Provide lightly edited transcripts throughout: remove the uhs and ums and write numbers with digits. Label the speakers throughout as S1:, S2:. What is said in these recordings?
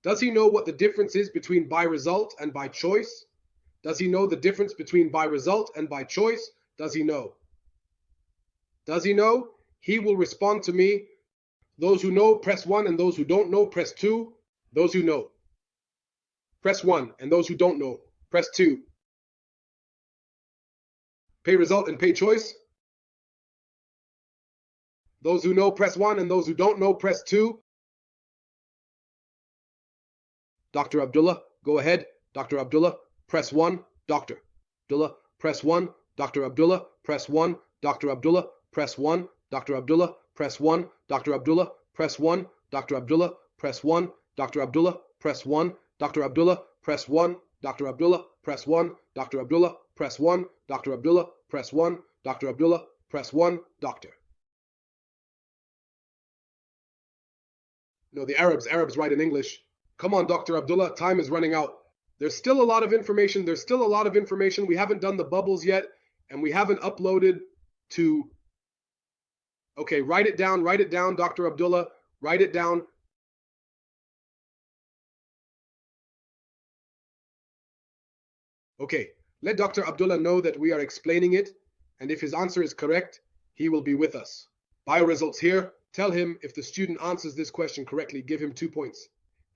S1: Does he know what the difference is between by result and by choice? Does he know the difference between by result and by choice? Does he know? Does he know? He will respond to me. Those who know, press 1, and those who don't know, press 2. Those who know, press 1, and those who don't know, press 2. Pay result and pay choice. Those who know, press 1, and those who don't know, press 2. Dr. Abdullah, go ahead. Dr. Abdullah, press 1. Dr. Abdullah, press 1. Dr. Abdullah, press 1. Dr. Abdullah, press 1. Dr. Abdullah, press 1. Dr. Abdullah, press 1. Dr. Abdullah, press 1. Dr. Abdullah, press 1. Dr. Abdullah, press 1. Dr. Abdullah, press 1. Dr. Abdullah, press 1. Dr. Abdullah, press 1. Dr. Abdullah, press 1. Doctor. No, the Arabs write in English. Come on, Dr. Abdullah, time is running out. There's still a lot of information. We haven't done the bubbles yet, and we haven't uploaded to... Okay, write it down, Dr. Abdullah, write it down. Okay, let Dr. Abdullah know that we are explaining it, and if his answer is correct, he will be with us. Bio results here. Tell him if the student answers this question correctly, give him 2 points.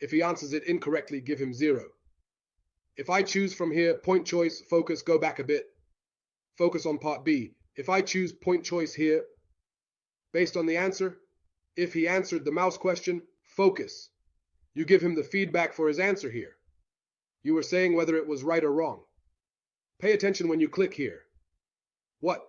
S1: If he answers it incorrectly, give him 0. If I choose from here, point choice, focus, go back a bit. Focus on part B. If I choose point choice here, based on the answer, if he answered the mouse question, focus. You give him the feedback for his answer here. You were saying whether it was right or wrong. Pay attention when you click here. What?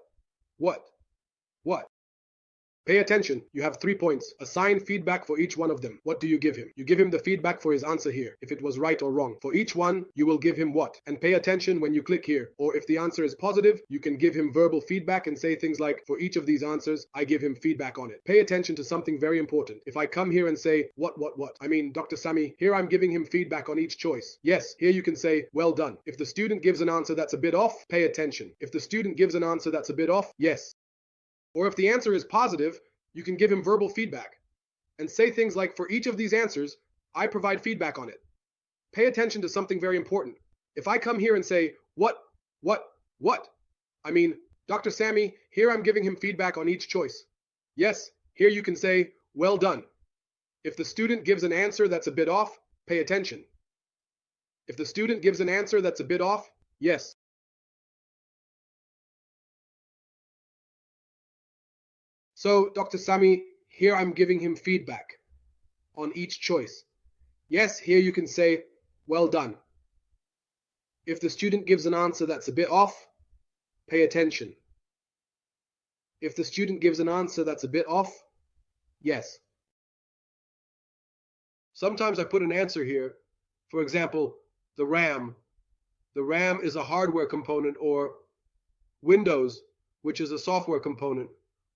S1: Pay attention. You have 3 points. Assign feedback for each one of them. What do you give him? You give him the feedback for his answer here, if it was right or wrong. For each one, you will give him what? And pay attention when you click here. Or if the answer is positive, you can give him verbal feedback and say things like, for each of these answers, I give him feedback on it. Pay attention to something very important. If I come here and say, what? I mean, Dr. Sami, here I'm giving him feedback on each choice. Yes, here you can say, well done. If the student gives an answer that's a bit off, pay attention. If the student gives an answer that's a bit off, yes. Or if the answer is positive, you can give him verbal feedback and say things like, for each of these answers, I provide feedback on it. Pay attention to something very important. If I come here and say, what? I mean, Dr. Sami, here I'm giving him feedback on each choice. Yes, here you can say, well done. If the student gives an answer that's a bit off, pay attention. If the student gives an answer that's a bit off, yes. So, Dr. Sami, here I'm giving him feedback on each choice. Yes, here you can say, well done. If the student gives an answer that's a bit off, pay attention. If the student gives an answer that's a bit off, yes. Sometimes I put an answer here. For example, the RAM. The RAM is a hardware component, or Windows, which is a software component.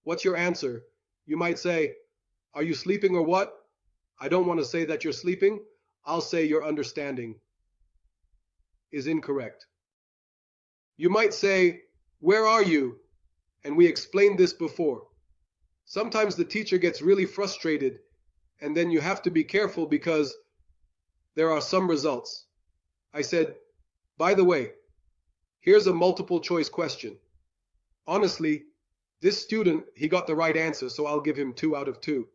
S1: What's your answer? You might say, are you sleeping or what? I don't want to say that you're sleeping. I'll say your understanding is incorrect. You might say, where are you? And we explained this before. Sometimes the teacher gets really frustrated, and then you have to be careful because there are some results. I said, by the way, here's a multiple choice question. Honestly, this student, he got the right answer, so I'll give him 2 out of 2.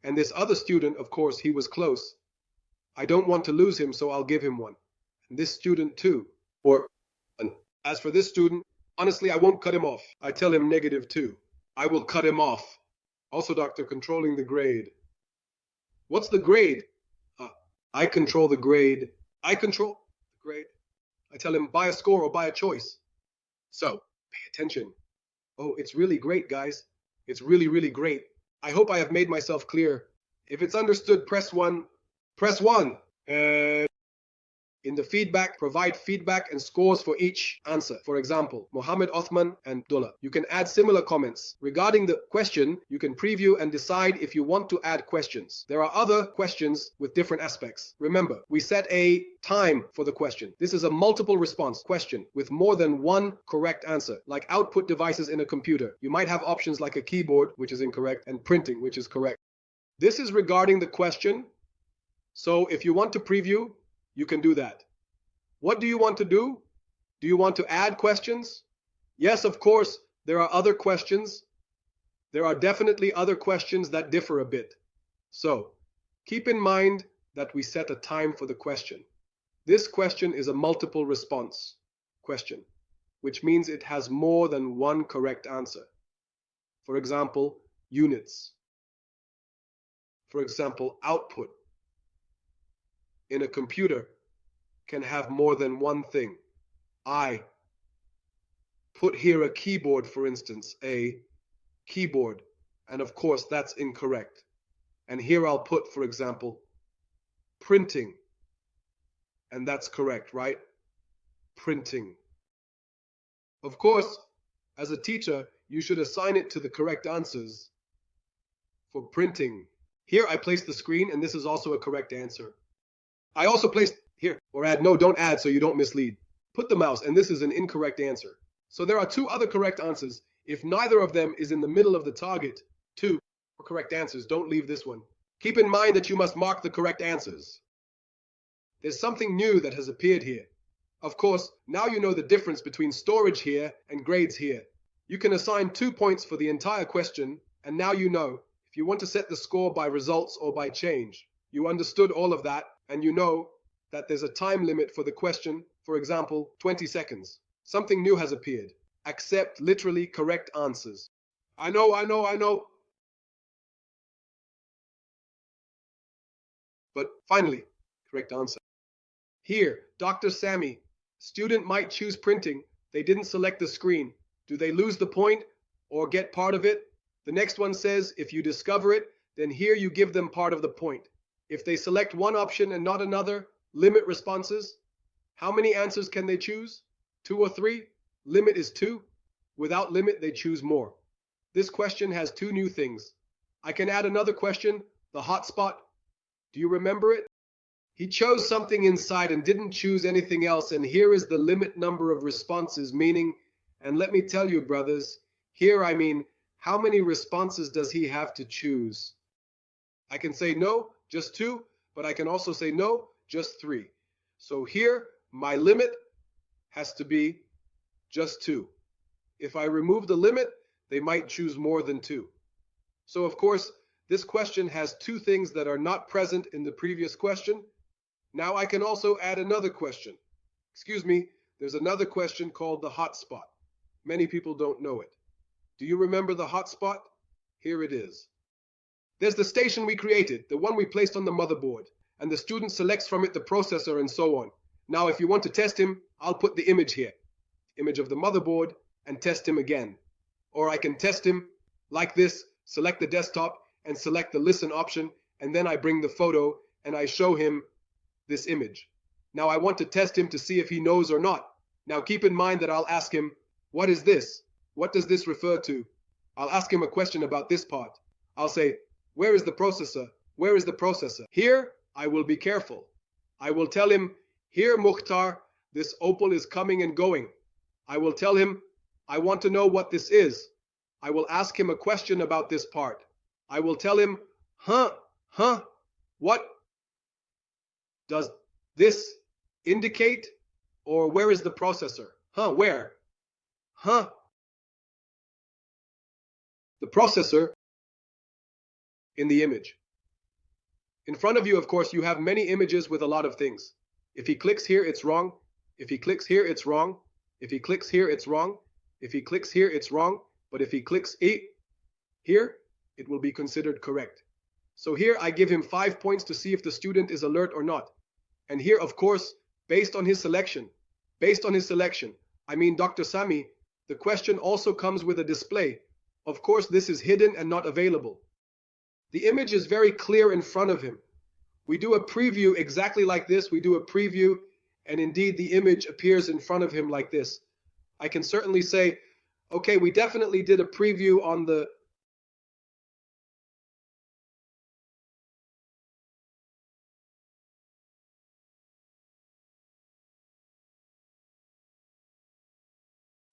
S1: And this other student, of course, he was close. I don't want to lose him, so I'll give him 1. And this student 2. Or, as for this student, honestly, I won't cut him off. I tell him -2. I will cut him off. Also, doctor, controlling the grade. What's the grade? I control the grade. I control the grade. I tell him, buy a score or buy a choice. So, pay attention. Oh, it's really great, guys. It's really, really great. I hope I have made myself clear. If it's understood, press 1. Press 1. In the feedback, provide feedback and scores for each answer. For example, Mohammed Othman and Dullah. You can add similar comments. Regarding the question, you can preview and decide if you want to add questions. There are other questions with different aspects. Remember, we set a time for the question. This is a multiple response question with more than one correct answer, like output devices in a computer. You might have options like a keyboard, which is incorrect, and printing, which is correct. This is regarding the question. So if you want to preview, you can do that. What do you want to do? Do you want to add questions? Yes, of course, there are other questions. There are definitely other questions that differ a bit. So keep in mind that we set a time for the question. This question is a multiple response question, which means it has more than one correct answer. For example, units. For example, output in a computer can have more than one thing. I put here a keyboard, for instance, a keyboard, and of course that's incorrect. And here I'll put, for example, printing, and that's correct, right? Printing. Of course, as a teacher, you should assign it to the correct answers. For printing, here I place the screen, and this is also a correct answer. I also placed here, or add, no, don't add so you don't mislead. Put the mouse, and this is an incorrect answer. So there are two other correct answers. If neither of them is in the middle of the target, two are correct answers. Don't leave this one. Keep in mind that you must mark the correct answers. There's something new that has appeared here. Of course, now you know the difference between storage here and grades here. You can assign 2 points for the entire question, and now you know if you want to set the score by results or by change. You understood all of that, and you know that there's a time limit for the question, for example, 20 seconds. Something new has appeared. Accept literally correct answers. I know. But finally, correct answer. Here, Dr. Sammy, student might choose printing. They didn't select the screen. Do they lose the point or get part of it? The next one says, if you discover it, then here you give them part of the point. If they select one option and not another, limit responses. How many answers can they choose? 2 or 3? Limit is 2. Without limit, they choose more. This question has 2 new things. I can add another question, the hotspot. Do you remember it? He chose something inside and didn't choose anything else, and here is the limit number of responses, meaning, and let me tell you, brothers, here I mean, how many responses does he have to choose? I can say no, just 2, but I can also say no, just 3. So here, my limit has to be just 2. If I remove the limit, they might choose more than 2. So of course, this question has 2 things that are not present in the previous question. Now I can also add another question. Excuse me, there's another question called the hotspot. Many people don't know it. Do you remember the hotspot? Here it is. There's the station we created, the one we placed on the motherboard, and the student selects from it the processor and so on. Now if you want to test him, I'll put the image here, image of the motherboard, and test him again. Or I can test him like this, select the desktop and select the listen option, and then I bring the photo and I show him this image. Now I want to test him to see if he knows or not. Now keep in mind that I'll ask him, what is this? What does this refer to? I'll ask him a question about this part. I'll say, where is the processor? Where is the processor? Here, I will be careful. I will tell him, here Mukhtar, this Opal is coming and going. I will tell him, I want to know what this is. I will ask him a question about this part. I will tell him, what does this indicate? Or where is the processor? Where? The processor in the image. In front of you, of course, you have many images with a lot of things. If he clicks here, it's wrong. If he clicks here, it's wrong. If he clicks here, it's wrong. If he clicks here, it's wrong. But if he clicks here, it will be considered correct. So here I give him 5 points to see if the student is alert or not. And here, of course, based on his selection, I mean Dr. Sami, the question also comes with a display. Of course, this is hidden and not available. The image is very clear in front of him. We do a preview exactly like this. We do a preview, and indeed the image appears in front of him like this. I can certainly say, okay, we definitely did a preview on the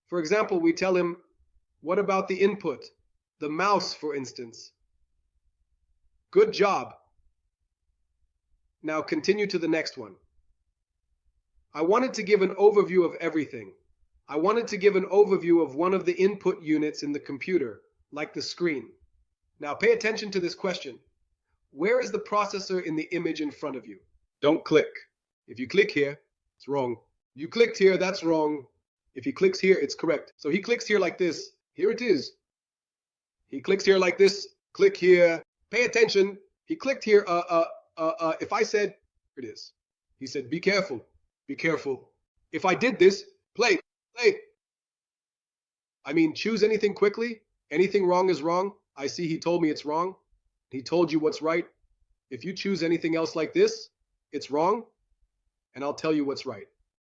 S1: For example, we tell him, what about the input? The mouse, for instance. Good job. Now continue to the next one. I wanted to give an overview of everything. I wanted to give an overview of one of the input units in the computer, like the screen. Now pay attention to this question. Where is the processor in the image in front of you? Don't click. If you click here, it's wrong. You clicked here, that's wrong. If he clicks here, it's correct. So he clicks here like this. Here it is. He clicks here like this. Click here. Pay attention. He clicked here. If I said, here it is. He said, be careful. Be careful. If I did this, play. I mean, choose anything quickly. Anything wrong is wrong. I see he told me it's wrong. He told you what's right. If you choose anything else like this, it's wrong. And I'll tell you what's right.